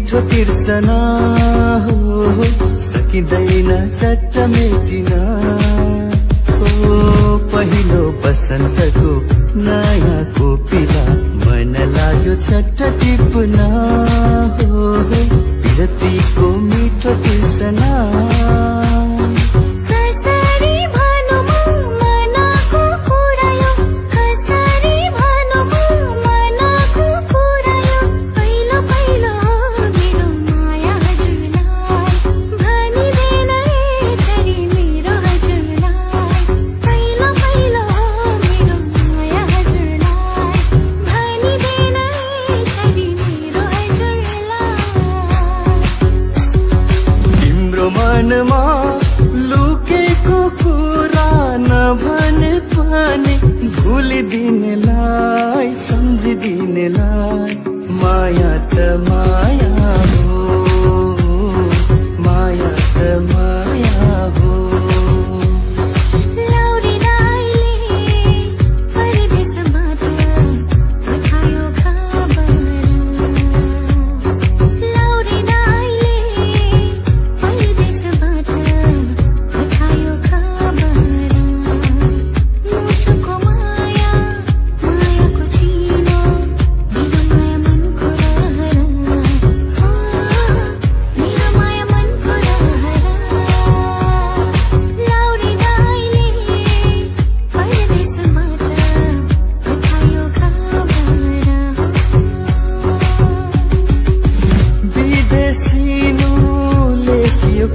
मिठो तिर्सना हो सकिँदैन चट्ट मेटिन। ओ पहिलो बसन्तको नयाँ कोपिला मन लाग्यो चट्ट टिप्न हो विरतीको मिठो तिर्सना। मनमा लुकेको कुरा नभने पनि भुलिदिनेलाई सम्झिदिनेलाई माया त माया हो, माया त माया हो।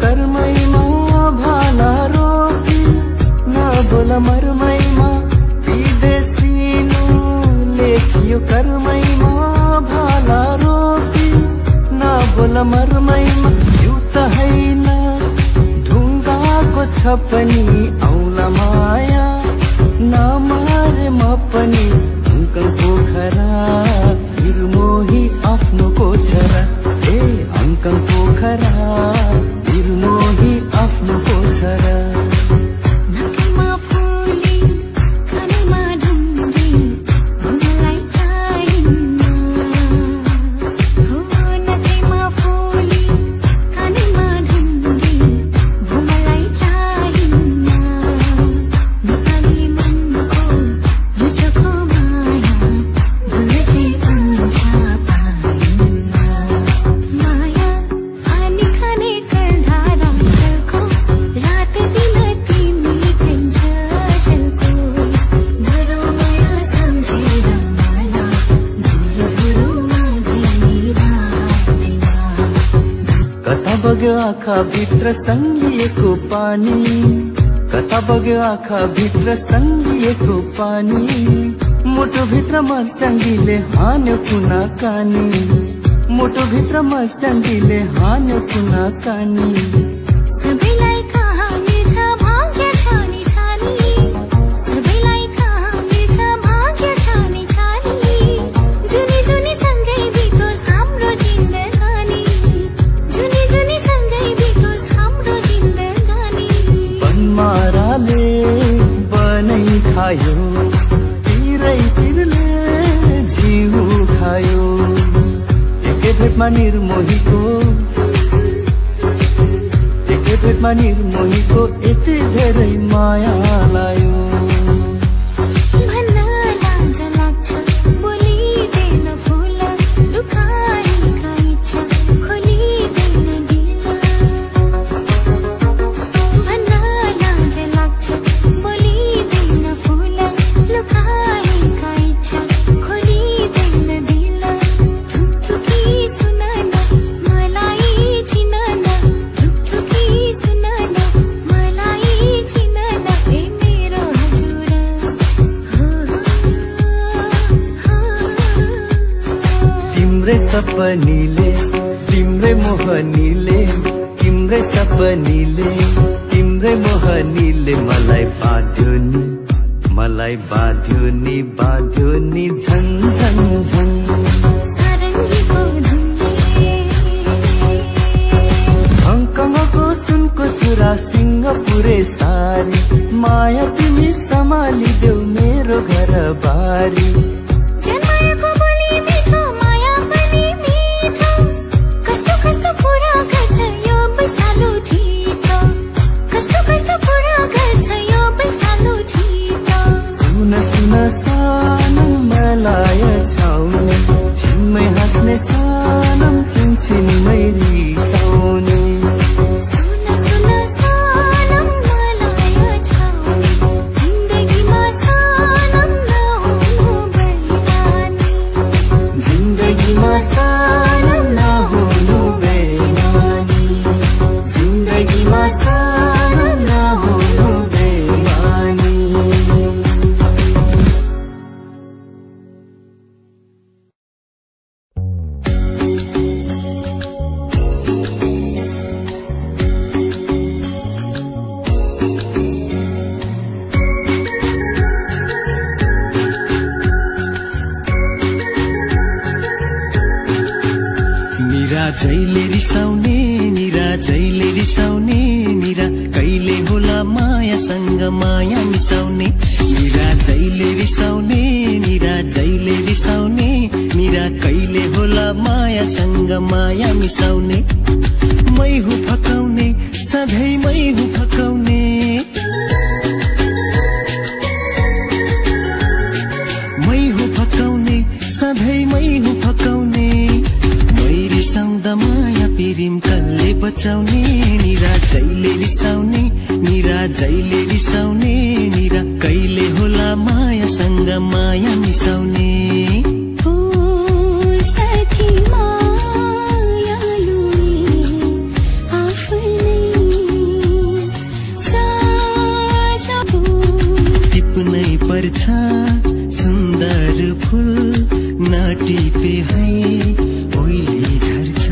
कर्मैमा भाला रोपी नबोला मर्मैमा विदेशिनु लेखियो कर्मैमा भाला रोपी नबोला मर्मैमा यो त हैन ढुङ्गाको छ पनि औला माया नमारे म पनि अङ्कल पोखरा निर्मोही आफ्नो कोछरा ए अङ्कल पोखरा निर्मोही आफ्नो कोछरा। नखमा फुली कानमा ढुङ्गी मलाई चाहिन्न हो। नखमा फुली कानमा ढुङ्गी मलाई चाहिन्न। नेपाली मनको रुचको माया बुझे कान्छा पाइन्न। माया आनी खाने कता बग्यो आँखा भित्र सङ्गिएको पानी, कता बग्यो आँखा भित्र सङ्गिएको पानी मुटु भित्र मर्स्याङ्गीले हान्यो कुना कानी, मुटु भित्र मर्स्याङ्गीले हान्यो कुना कानी। सबैलाई कहाँ मिल्छ भाग्य छानी छानी, सबैलाई कहाँ मिल्छ भाग्य छानी छानी। जुनी जुनी सँगै बितोस् हाम्रो जिन्दगानी, जुनी जुनी सँगै बितोस् हाम्रो जिन्दगानी। बनमाराले बनै खायो पिरै पिरले जिउ खायो एकै भेटमा निर्मोहीको, एकै भेटमा निर्मोहीको यति धेरै माया लायो। भन्न लाज लाग्छ बोलिदेन फुल लुकाएका इच्छा खोलिदेन दिल। भन्न लाज लाग्छ बोलिदेन फुल लुकाएका इच्छा खोलिदेन दिल। ठुकठुकी सुन न मलाई चिन न, ठुकठुकी सुन न मलाई चिन न ए मेरो हजुर तिम्रै सपनीले तिम्रै मोहनीले, तिम्रै सपनीले तिम्रै मोहनीले मलाई बाँध्यो नि, मलाई बाँध्यो नि, बाँध्यो नि झन झन झन। सारङ्गीको धुनले हङकङको सुनको चुरा सिङ्गापुरे सारी माया तिमी सम्हालिदेऊ मेरो घर बारी। जन्माएको बोली मिठो माया पनि मिठो कस्तो जैले रिसाउने निरा कहिले होला मायासँग माया मिसाउने निरा जैले रिसाउने निरा जैले रिसाउने निरा कहिले होला मायासँग माया मिसाउने मै हुँ फकाउने सधैँ मै हुँ फकाउने मै हुँ फकाउने सधैँ मै हुँ फकाउने मै रिसाउँदा माया पिरिम कसले बचाउने निरा जैले रिसाउने निरा जैले रिसाउने निरा कहिले होला मायासँग माया मिसाउने टिप्नै पर्छ सुन्दर फूल नटिपे है ओइले झर्छ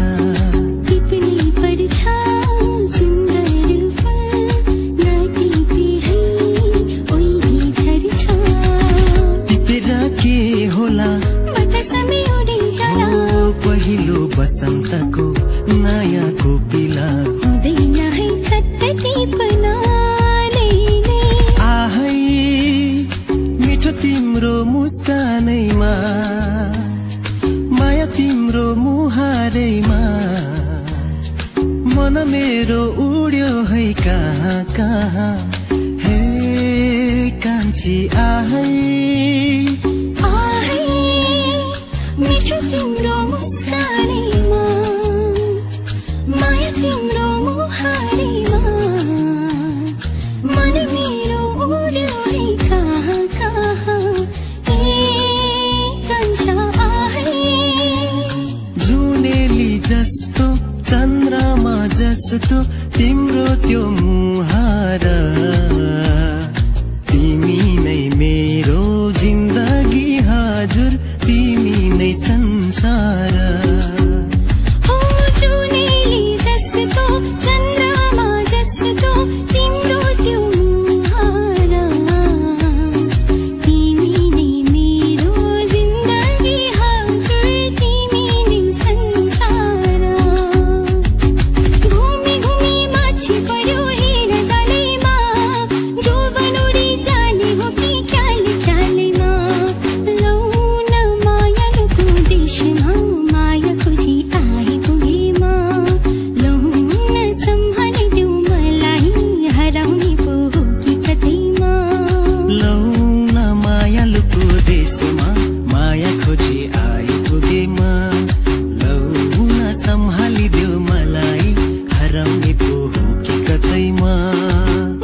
टिप्नै पर्छ सुन्दर फूल नटिपे है ओइले झर्छ टिपेर के होला बतासमै उडी जाला पहिलो बसन्तको नयाँ कोपिला हुँदैन है चट्ट टिप्न तिम्रो मुस्कानैमा माया तिम्रो मुहारैमा मन मेरो उड्यो है कहाँ कहाँ हे कान्छी आहै आहै मिठो तिम्रो मुस्कानैमा माया तिम्रो मुहारैमा मन मेरो उड्यो है कहाँ कहाँ जस्तो चन्द्रमा जस्तो तिम्रो त्यो मुहार तिमी नै मेरो जिन्दगी हजुर तिमी नै संसार हो जुनेली जस्तो चन्द्रमा जस्तो तिम्रो त्यो मुहार तिमी नै मेरो जिन्दगी हजुर तिमी नै संसार घुमी घुमी माछी पर्यो हिँड जालैमा जो बनोडी जाने हो कि क्याले क्यालेमा लौ न मायालुको देशमा माया खोजी आइपुगेमा लौ न सम्हालिदेऊ मलाई हराउने पो हो कि कतैमा लौ न मायालुको देशमा माया खोजी आइपुगेमा लौ न सम्हालिदेऊ मलाई हराउने पो हो कि कतैमा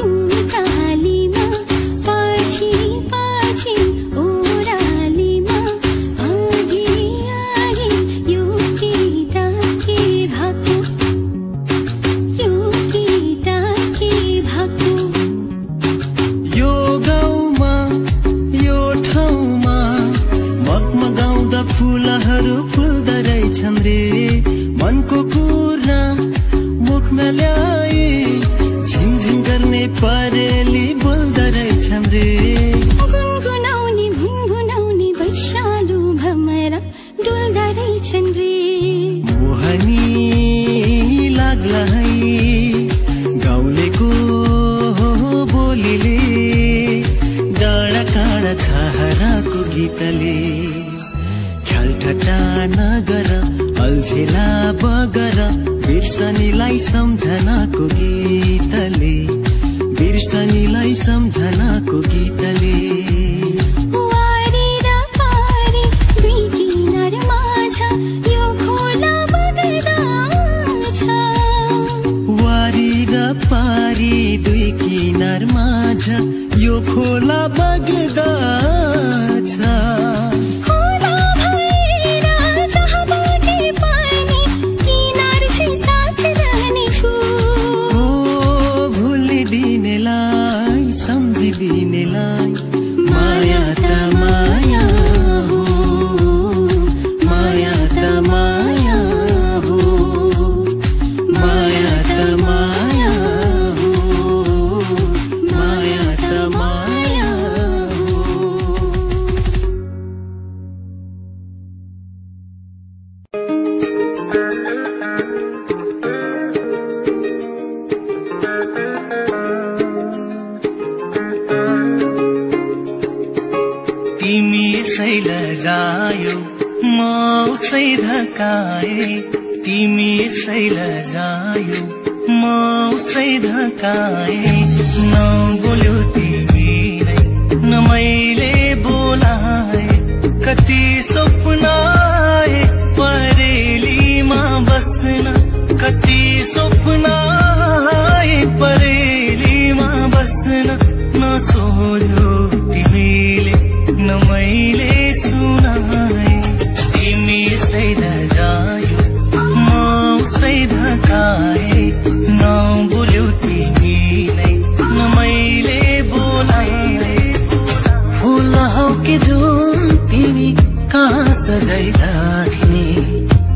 उकालीमा पछि पछि ओह्रालीमा आगे आगे यो केटा के भएको यो केटा के भएको यो गाउँमा यो ठाउँमा मगमगाउँदा फुलहरू फुल्दा रहेछन् रे मनको कुरा मुखमा ल्याए झिङझिङ गर्ने परेली बोल्दा रहेछन् रे गुनगुनाउने भुनभुनाउने वैशालु भमरा डुल्दा रहेछन् रे मोहनी लाग्ला है गाउँलेको बोलीले डाँडा काँडा छहराको गीतले ख्यालठट्टा नगर अल्झेला बगर बिर्सनीलाई सम्झनाको गीतले बिर्सनीलाई सम्झनाको गीतले वारी र पारी दुई किनार माझ यो खोला बग्दा छ वारी र पारी दुई किनार माझ यो खोला बग्दा छ खोला भएर जहाँ बगे पनि किनार छै साथ रहनेछु हो भुलिदिनेलाई सम्झिदिनेलाई माया त माया हो माया त माया हो माया त माया हो माया त माया हो जसै लजायौ म उसै धकाए तिमी यसै लजायौ म उसै धकाए नबोल्यौ तिमीलाई न मैले बोलाए कति सपना आए परेलीमा बस्न कति सपना आए परेलीमा बस्न नसोध्यो तिमीले न मैले सुनाए तिमी यसै लजायौ म उसै धकाए नबोल्यौ तिमीलाई न मैले बोलाए फूल हौ कि जुन तिमी कहाँ सजाइ राख्ने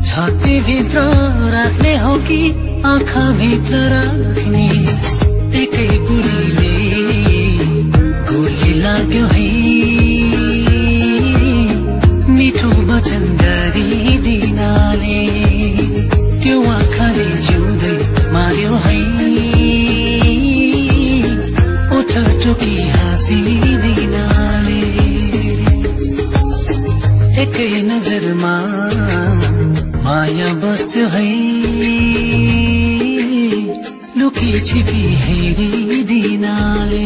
छाती भित्र राख्ने हौ कि आँखा भित्र राख्ने एकै बुढीले गोली लाग्यो है मिठो वचन गरिदिनाले त्यो आँखाले जिउँदै मार्यो है ओठ टोकी हाँसिदिनाले एकै नजरमा माया बस्यो है लुकी छिपी हेरिदिनाले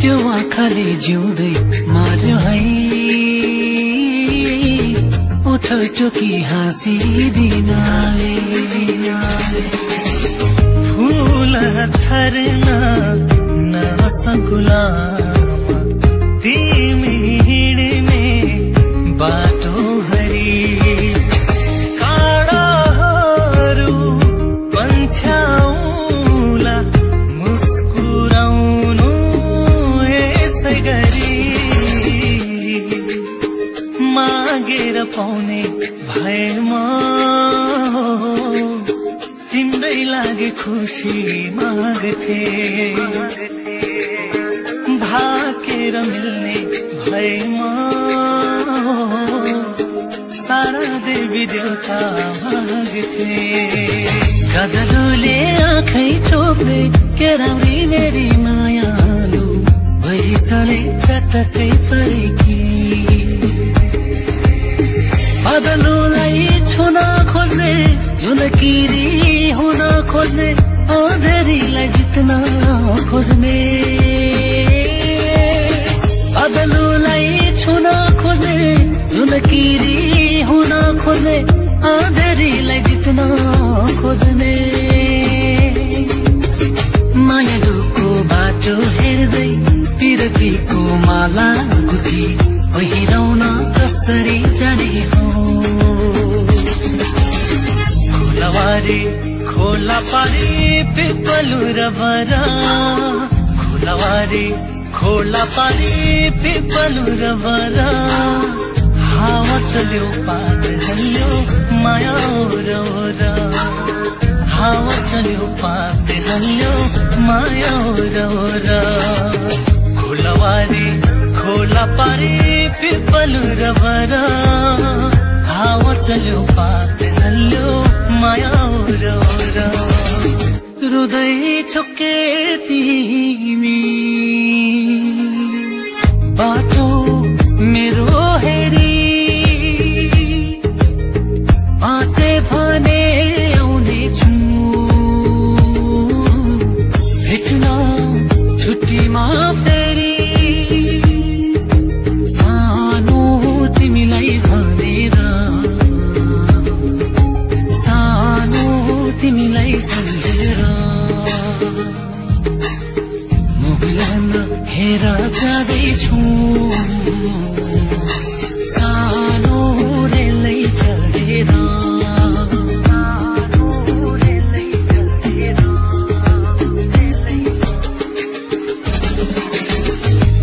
त्यो आँखाले जिउँदै मार्यो है ओठ टोकी हाँसिदिनाले फूल छर्न नसकुलामा तिमी हिँड्ने बाटो हरि काँडाहरू पन्छ्याउला मुस्कुराउनु यसै गरी मागेर पाउने भएमा तिम्रै लागि खुसी माग्थे भाकेर मिल्ने भएमा सारा देवी देवता माग्थे गजलुले आँखै छोप्दै के राम्री मेरी मायालु भैसले चटक्कै परेकी बादलुलाई छुन खोज्ने झुलकिरी हुन खोज्ने अँधेरीलाई जित्न खोज्ने बादलुलाई छुन खोज्ने झुलकिरी हुन खोज्ने अँधेरीलाई जित्न खोज्ने मायालुको बाटो हेर्दै पिरतीको माला गुथी पहिराउन कसरी जाने हो खोलावारी खोला पारी पिपलु र भरा खोलावारी खोला पारी पिपलु र भरा हावा चल्यो पात हल्यो माया ओरा हावा चल्यो पात हल्यो माया ओरा खोलावारी खोला पारी पिपलु र भरा हावा चल्यो पात हल्यो माया ओरा हृदय छोके तिमी बाटो मेरो हेरी पाँचे भने आउने छु भेट्न छुट्टीमा फेरि सानो तिमीलाई भनेर सानो तिमीलाई सम्झेर मोबिलन हेर जाँदैछु सानो रेलै चढेर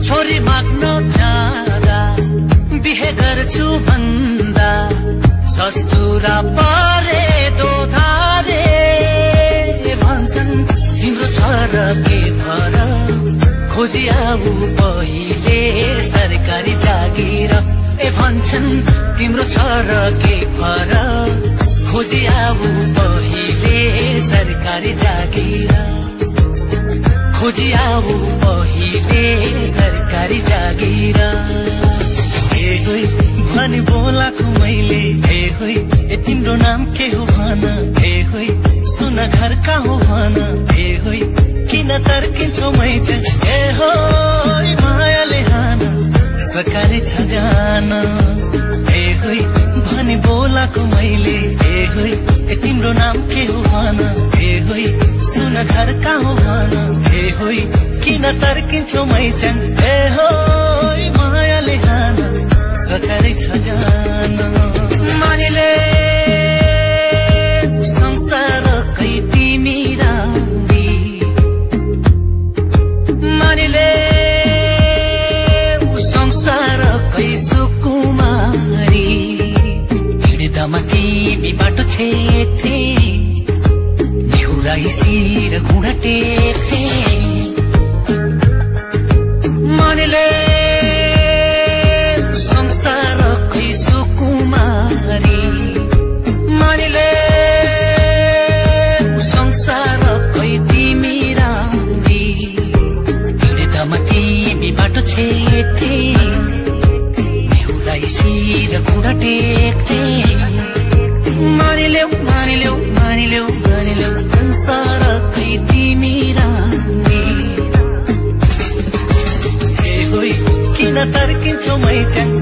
छोरी माग्न जाँदा बिहे गर्छु भन्दा ससुरा परे दोधारे भन्छन् तिम्रो छ र के भर खोजी आऊ पहिले सरकारी जागिर ए भन्छन् तिम्रो छ र के भर खोजी आऊ पहिले सरकारी जागिर खोजी आऊ पहिले सरकारी जागिर होई भनी बोलाको मैले हे होई ए तिम्रो नाम के हो भन हे होई सुन घर का हो भन हे होई किन तर्किन्छौ मै चाहिँ हे होई मायाले हान सकारे छ जान हे होई भनी बोलाको मैले हे होई ए तिम्रो नाम के हो भन हे होई सुन घर का हो भन हे होई किन तर्किन्छौ मै चाहिँ हे होई मायाले हान सकारे छ जान मानिले संसारकै तिमी राम्री मानिले संसारकै सुकुमारी हिँड्दामा तिमी बाटो छेक्थे निहुराइसी र घुँडा टेक्थे मानिले संसारकै सुकुमारी मानिले संसारकै तिमी राम्री हिँड्दामा तिमी बाटो छेक्थे निहुराइसी र घुँडा टेक्थे मानिलेऊ मानिलेऊ मानिलेऊ मानिलेऊ संसारकै तिमी राम्री हे होई किन तर्किन्छौ मै चाहिँ